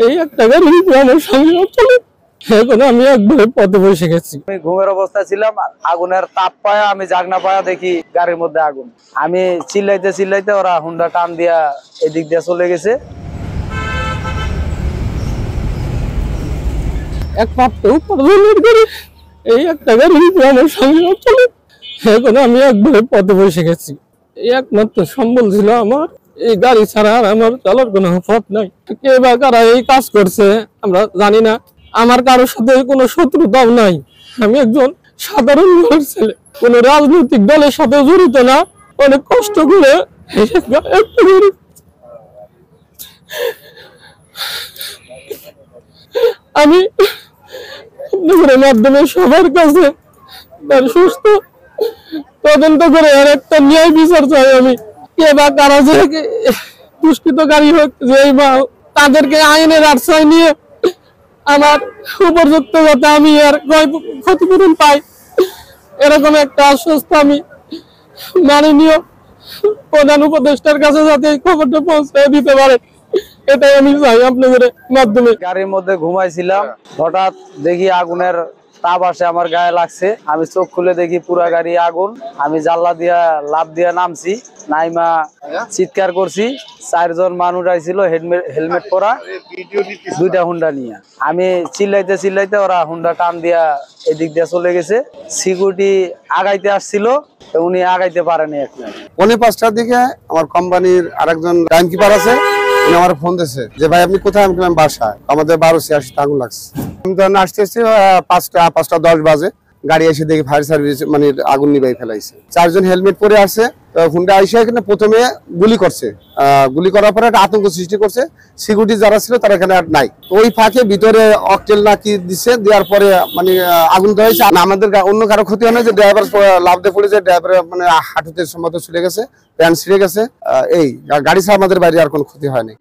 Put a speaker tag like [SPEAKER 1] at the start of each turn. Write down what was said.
[SPEAKER 1] এই একটা গাড়ি আমার সংসার চলে। এখন আমি একবারে পথে বসে গেছি।
[SPEAKER 2] আমি ঘুমের অবস্থায় ছিলাম, আগুনের তাপ পায়া আমি জাগনা পায়া দেখি গাড়ির মধ্যে আগুন। আমি চিল্লাইতে চিল্লাইতে ওরা হুন্ডা টান দিয়া এদিক দিয়ে চলে গেছে।
[SPEAKER 1] এক প্রাপ্ত উপার্জনের করে এই একটা গাড়ি আমার সংসার চলে। এখন আমি একবারে পথে বসে গেছি। এই একমাত্র সম্বল ছিল আমার। এই গাড়ি ছাড়া আর আমার চলার কোনো পথ নাই। কে বা কারা এই কাজ করছে আমরা জানি না। আমার কারোর সাথে কোনো শত্রুতাও নাই। আমি একজন সাধারণ ঘরের ছেলে, কোনো রাজনৈতিক দলের সাথে জড়িত না। অনেক কষ্ট করে আমি আপনাদের মাধ্যমে সবার কাছে সুস্থ তদন্ত করে আর একটা ন্যায় বিচার চাই। আমি কে বা কারা যে দুষ্কৃতকারী হোক, যে বা তাদেরকে আইনের আশ্রয় নিয়ে আমার উপযুক্ত যাতে আমি আর ক্ষতিপূরণ পাই, এরকম একটা আশ্বস্ত আমি মাননীয় প্রধান উপদেষ্টার কাছে যাতে এই খবরটা পৌঁছে দিতে পারে, এটাই আমি চাই আপনাদের মাধ্যমে।
[SPEAKER 2] গাড়ির মধ্যে ঘুমাইছিলাম, হঠাৎ দেখি আগুনের তাপ আসে আমার গায়ে লাগছে। আমি চোখ খুলে দেখি পুরা গাড়ি আগুন। আমি জানলা দিয়া লাফ দিয়া নামছি, নাইমা চিৎকার করছি। 4 জন মানুষ আইছিল হেলমেট পরা, 2টা হুন্ডা নিয়ে। আমি চিল্লাইতে চিল্লাইতে ওরা হুন্ডা টান দিয়া এদিক দিয়ে চলে গেছে। সিকিউরিটি আগাইতে আসছিল, উনি আগাইতে পারেনি।
[SPEAKER 3] পৌনে 5টার দিকে আমার কোম্পানির আরেকজন টাইম কিপার আছে, উনি আমার ফোন দিয়েছে যে ভাই আপনি কোথায়? আমি বাসায়। আমাদের 1286 আগুন লাগছে। আমি তখন আসতে 5:10 বাজে গাড়ি এসে দেখি ফায়ার সার্ভিস মানে আগুন নিভাই ফেলাইছে। 4 জন হেলমেট পরে আছে। হুন্ডা আইসা এখানে প্রথমে গুলি করছে, গুলি করার পরে একটা আতঙ্ক সৃষ্টি করছে। সিকিউরিটি যারা ছিল তারা এখানে আর নাই। তো ওই ফাঁকে ভিতরে অকটেল নাকি দিচ্ছে, দেওয়ার পরে মানে আগুন দেওয়া হয়েছে। আমাদের অন্য কারো ক্ষতি হয় না, যে ড্রাইভার লাভ দিয়ে পড়ে যায়, ড্রাইভার মানে হাঁটুতে সম্মত চলে গেছে, প্যান্ট ছিঁড়ে গেছে। এই গাড়ি ছাড়া আমাদের বাইরে আর কোনো ক্ষতি হয়নি।